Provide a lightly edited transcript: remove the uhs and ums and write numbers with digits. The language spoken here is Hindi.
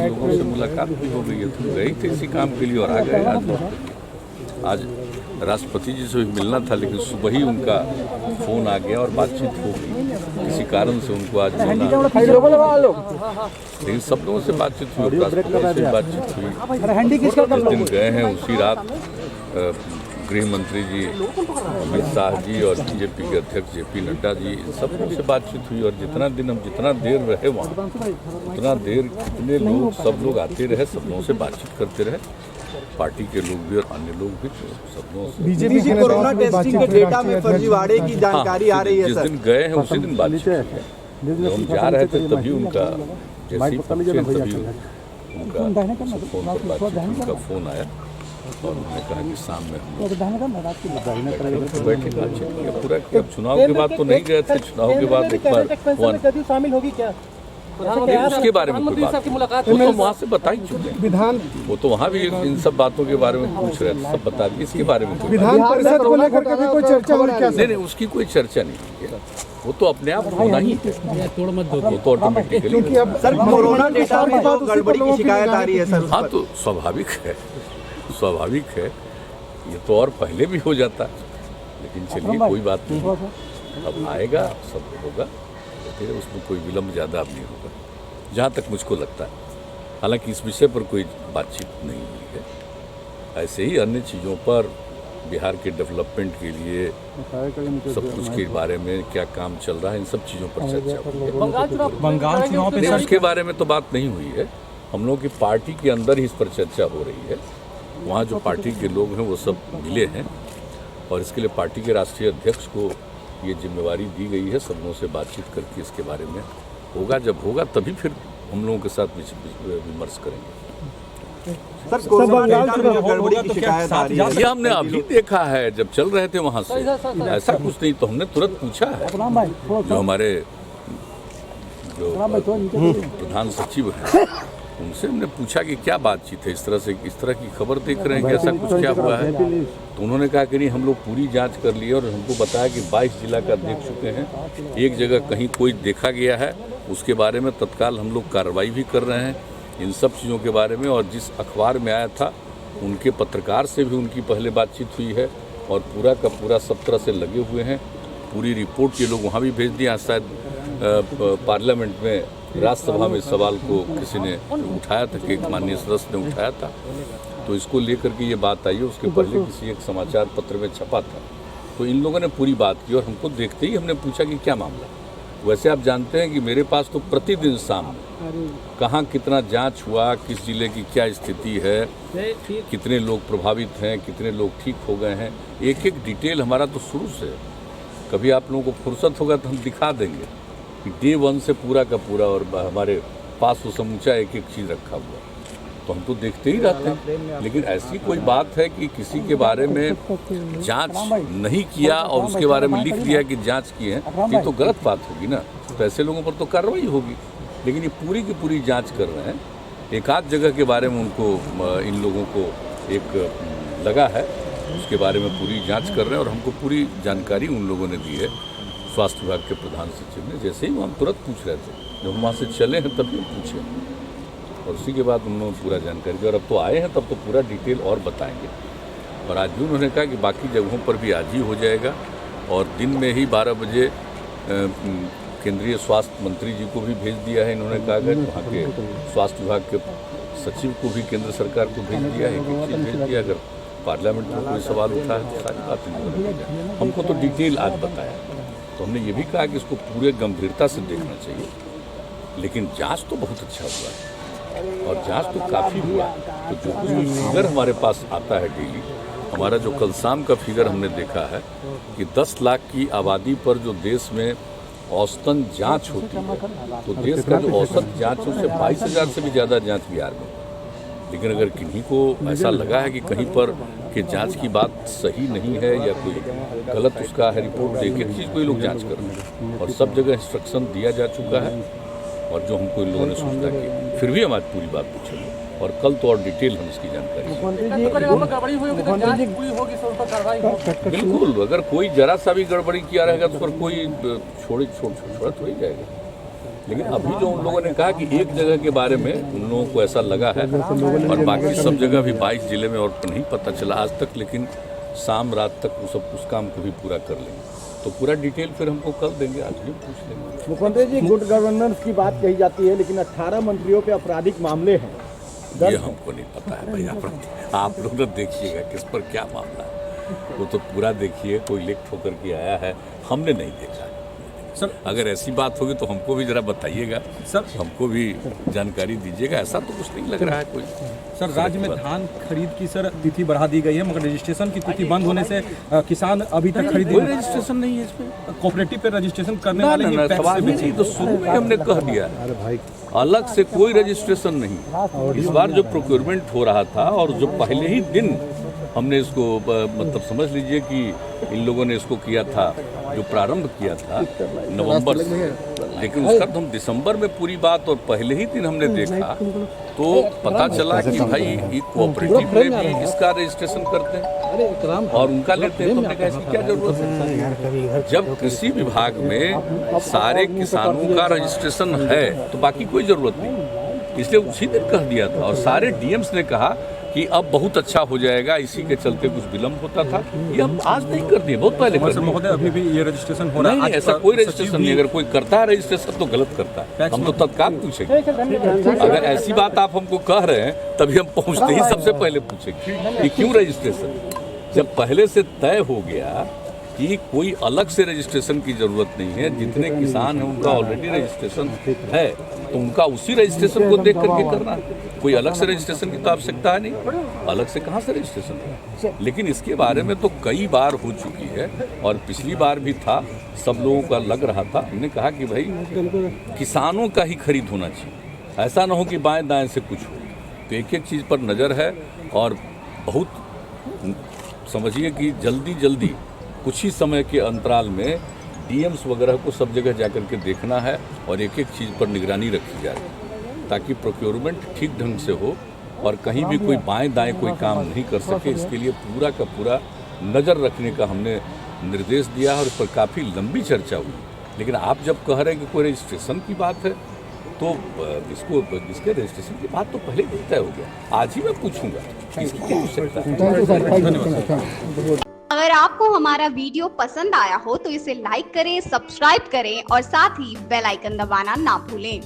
लोगों से मुलाकात भी हो गई है, तो गए थे इसी काम के लिए और आ गए। आज राष्ट्रपति जी से भी मिलना था, लेकिन सुबह ही उनका फ़ोन आ गया और बातचीत हो गई। किसी कारण से उनको आज मिलना, लेकिन सब लोगों से बातचीत हुई, राष्ट्रपति से बातचीत हुई। जिस दिन गए हैं उसी रात गृह मंत्री जी अमित शाह जी और बीजेपी के अध्यक्ष जेपी नड्डा जी, इन सब से बातचीत हुई। और जितना देर रहे वहाँ, उतना देर इतने लोग, सब लोग आते रहे, सब लोगों से बातचीत करते रहे, पार्टी के लोग भी और अन्य लोग भी, सब लोगों से। बीजेपी कोरोना टेस्टिंग के डेटा में फर्जीवाड़े की जानकारी आ रही है। जिस दिन गए हैं उसी दिन बातचीत हुई। जब हम जा रहे थे तभी उनका, जैसे ही पहुंचे तभी उनका फ़ोन आया और उन्होंने कहा कि शाम में हम बैठे बातचीत किया पूरा। अब चुनाव के बाद तो नहीं गए थे, चुनाव के बाद एक बार शामिल होगी क्या? उसके बारे में कोई बात मुलाकात, वो तो वहाँ से बता ही चुके हैं। विधान, वो तो वहाँ भी इन सब बातों के बारे में पूछ रहे थे, सब बता दिए। इसके बारे में विधान परिषद को लेकर के भी कोई चर्चा हो रही है? नहीं, उसकी कोई चर्चा नहीं है, वो तो अपने आप होना ही है, वो तो ऑटोमेटिकली। सर, कोरोना डेटा में जो गड़बड़ी की शिकायत आ रही है सर, हाँ तो स्वाभाविक है, ये तो और पहले भी हो जाता, लेकिन चलिए कोई बात नहीं, अब आएगा, सब होगा, फिर उसमें कोई विलम्ब ज़्यादा अब नहीं होगा, जहाँ तक मुझको लगता है। हालांकि इस विषय पर कोई बातचीत नहीं हुई है। ऐसे ही अन्य चीज़ों पर, बिहार के डेवलपमेंट के लिए सब कुछ के बारे में क्या काम चल रहा है, इन सब चीज़ों पर चर्चा हुई है। बंगाल चुनाव पे उसके बारे में तो बात नहीं हुई है, हम लोग की पार्टी के अंदर ही इस पर चर्चा हो रही है। वहाँ जो पार्टी के लोग हैं वो सब मिले हैं और इसके लिए पार्टी के राष्ट्रीय अध्यक्ष को ये जिम्मेवारी दी गई है, सब लोगों से बातचीत करके इसके बारे में होगा। जब होगा तभी फिर हम लोगों के साथ विमर्श करेंगे। सर, कोरोना डेटा में गड़बड़ी की शिकायत आ रही है, ये हमने अभी देखा है, जब चल रहे थे वहाँ से, ऐसा कुछ नहीं, तो हमने तुरंत पूछा है जो हमारे प्रधान सचिव हैं, उनसे हमने पूछा कि क्या बातचीत है, इस तरह की खबर देख रहे हैं कि ऐसा कुछ क्या हुआ है। तो उन्होंने कहा कि नहीं, हम लोग पूरी जांच कर लिए और हमको बताया कि 22 जिला का देख चुके हैं, एक जगह कहीं कोई देखा गया है, उसके बारे में तत्काल हम लोग कार्रवाई भी कर रहे हैं, इन सब चीज़ों के बारे में। और जिस अखबार में आया था उनके पत्रकार से भी उनकी पहले बातचीत हुई है और पूरा का पूरा सब तरह से लगे हुए हैं। पूरी रिपोर्ट ये लोग वहाँ भी भेज दिया। शायद पार्लियामेंट में, राज्यसभा में सवाल को किसी ने उठाया था कि एक माननीय सदस्य ने उठाया था, तो इसको लेकर के ये बात आई है। उसके पहले किसी एक समाचार पत्र में छपा था, तो इन लोगों ने पूरी बात की और हमको देखते ही हमने पूछा कि क्या मामला। वैसे आप जानते हैं कि मेरे पास तो प्रतिदिन शाम कहाँ कितना जांच हुआ, किस जिले की क्या स्थिति है, कितने लोग प्रभावित हैं, कितने लोग ठीक हो गए हैं, एक एक डिटेल हमारा तो शुरू से। कभी आप लोगों को फुर्सत होगा तो हम दिखा देंगे कि डे 1 से पूरा का पूरा, और हमारे पास वो समूचा एक एक चीज़ रखा हुआ, तो हम तो देखते ही रहते हैं। लेकिन ऐसी कोई बात है कि किसी के बारे में जांच नहीं किया और उसके बारे में लिख दिया कि जांच की है, ये तो गलत बात होगी ना। तो ऐसे लोगों पर तो कार्रवाई होगी, लेकिन ये पूरी की पूरी जांच कर रहे हैं। एक आध जगह के बारे में उनको, इन लोगों को एक लगा है, उसके बारे में पूरी जांच कर रहे हैं और हमको पूरी जानकारी उन लोगों ने दी है, स्वास्थ्य विभाग के प्रधान सचिव ने। जैसे ही हम तुरंत पूछ रहे थे, जब हम वहाँ से चले हैं तभी हम पूछे और उसी के बाद उन्होंने पूरा जानकारी दी। और अब तो आए हैं तब तो पूरा डिटेल और बताएंगे। और आज भी उन्होंने कहा कि बाकी जगहों पर भी आज ही हो जाएगा और दिन में ही 12 बजे केंद्रीय स्वास्थ्य मंत्री जी को भी भेज दिया है। इन्होंने कहा कि वहाँ के स्वास्थ्य विभाग के सचिव को भी केंद्र सरकार को भेज दिया है, भेज दिया। अगर पार्लियामेंट में कोई सवाल उठा है तो सारी बात इन्होंने हमको तो डिटेल आज बताया। तो हमने ये भी कहा कि इसको पूरे गंभीरता से देखना चाहिए, लेकिन जांच तो बहुत अच्छा हुआ है और जांच तो काफ़ी हुआ है। तो जो कुछ भी फिगर हमारे पास आता है डेली, हमारा जो कल शाम का फिगर हमने देखा है कि 10 लाख की आबादी पर जो देश में औसतन जांच होती है, तो देश का जो औसत जांच है उससे 22,000 से भी ज़्यादा जांच बिहार में। लेकिन अगर किन्हीं को ऐसा लगा है कि कहीं पर कि जांच की बात सही नहीं है या कोई गलत उसका है रिपोर्ट, एक एक चीज़ को ही लोग जांच कर रहे हैं और सब जगह इंस्ट्रक्शन दिया जा चुका है। और जो हमको इन लोगों ने सूचना की, फिर भी हम आज पूरी बात पूछेंगे और कल तो और डिटेल हम इसकी जानकारी। बिल्कुल, अगर कोई जरा सा भी गड़बड़ी किया रहेगा तो पर कोई छोड़ थोड़ी जाएगा। लेकिन अभी जो उन लोगों ने कहा कि एक जगह के बारे में उन लोगों को ऐसा लगा है और बाकी सब जगह भी 22 जिले में और नहीं पता चला आज तक, लेकिन शाम रात तक उस काम को भी पूरा कर लेंगे। तो पूरा डिटेल फिर हमको कल देंगे, आज भी पूछ लेंगे। मुख्यमंत्री जी, गुड गवर्नेंस की बात कही जाती है, लेकिन 18 मंत्रियों पे आपराधिक मामले हैं। ये हमको नहीं पता है भाई, आप लोग तो देखिएगा किस पर क्या मामला है, वो तो पूरा देखिए। कोई लिख ठोकर के आया है, हमने नहीं देखा है। सर, अगर ऐसी बात होगी तो हमको भी जरा बताइएगा सर, हमको भी जानकारी दीजिएगा। ऐसा तो कुछ नहीं लग रहा है कोई। सर, राज्य में धान खरीद की सर तिथि बढ़ा दी गई है, मगर रजिस्ट्रेशन की तिथि बंद होने से किसान अभी तक खरीद कोई रजिस्ट्रेशन नहीं है इसमें। कोऑपरेटिव पे रजिस्ट्रेशन करने वाले ही पैक्स सवाल से ही बेचे। नहीं, तो शुरू में हमने कह दिया अलग से कोई रजिस्ट्रेशन नहीं। इस बार जो प्रोक्योरमेंट हो रहा था और जो पहले ही दिन हमने इसको मतलब समझ लीजिए कि इन लोगों ने इसको किया था, जो प्रारंभ किया था नवंबर से, लेकिन उसका तो हम दिसंबर में पूरी बात और पहले ही दिन हमने देखा तो पता चला कि भाई ये कोऑपरेटिव में भी इसका रजिस्ट्रेशन करते हैं और उनका लेते हैं। तो हमने कहा इसकी क्या जरूरत है? जब कृषि विभाग में सारे किसानों का रजिस्ट्रेशन है तो बाकी कोई जरूरत नहीं, इसलिए उसी दिन कह दिया था। और सारे डीएम्स ने कहा कि अब बहुत अच्छा हो जाएगा, इसी के चलते कुछ विलम्ब होता था। ये हम आज नहीं कर दिए, बहुत पहले कर दिए। महोदय, अभी भी ये रजिस्ट्रेशन हो रहा है? नहीं, ऐसा कोई रजिस्ट्रेशन नहीं। अगर कोई करता है रजिस्ट्रेशन तो गलत करता है, हम तो तत्काल पूछेंगे। अगर ऐसी बात आप हमको कह रहे हैं तभी हम पहुंचते ही सबसे पहले पूछेंगे कि क्यों रजिस्ट्रेशन। जब पहले से तय हो गया कि कोई अलग से रजिस्ट्रेशन की जरूरत नहीं है, जितने किसान हैं उनका ऑलरेडी रजिस्ट्रेशन है, तो उनका उसी रजिस्ट्रेशन को देख करके करना है। कोई अलग से रजिस्ट्रेशन की तो आवश्यकता है नहीं, अलग से कहाँ से रजिस्ट्रेशन है। लेकिन इसके बारे में तो कई बार हो चुकी है और पिछली बार भी था, सब लोगों का लग रहा था। हमने कहा कि भाई किसानों का ही खरीद होना चाहिए, ऐसा ना हो कि बाएं दाएं से कुछ हो। तो एक एक चीज़ पर नज़र है और बहुत समझिए कि जल्दी कुछ ही समय के अंतराल में डीएम्स वगैरह को सब जगह जाकर के देखना है और एक एक चीज़ पर निगरानी रखी जाए ताकि प्रोक्योरमेंट ठीक ढंग से हो और कहीं भी कोई बाएं दाएं कोई काम नहीं कर सके। इसके लिए पूरा का पूरा नज़र रखने का हमने निर्देश दिया और इस पर काफ़ी लंबी चर्चा हुई। लेकिन आप जब कह रहे हैं कि कोई रजिस्ट्रेशन की बात है तो इसके रजिस्ट्रेशन की बात तो पहले ही तय हो गया। आज ही मैं पूछूंगा इसकी क्या आवश्यकता है। अगर आपको हमारा वीडियो पसंद आया हो तो इसे लाइक करें, सब्सक्राइब करें और साथ ही बेल आइकन दबाना ना भूलें।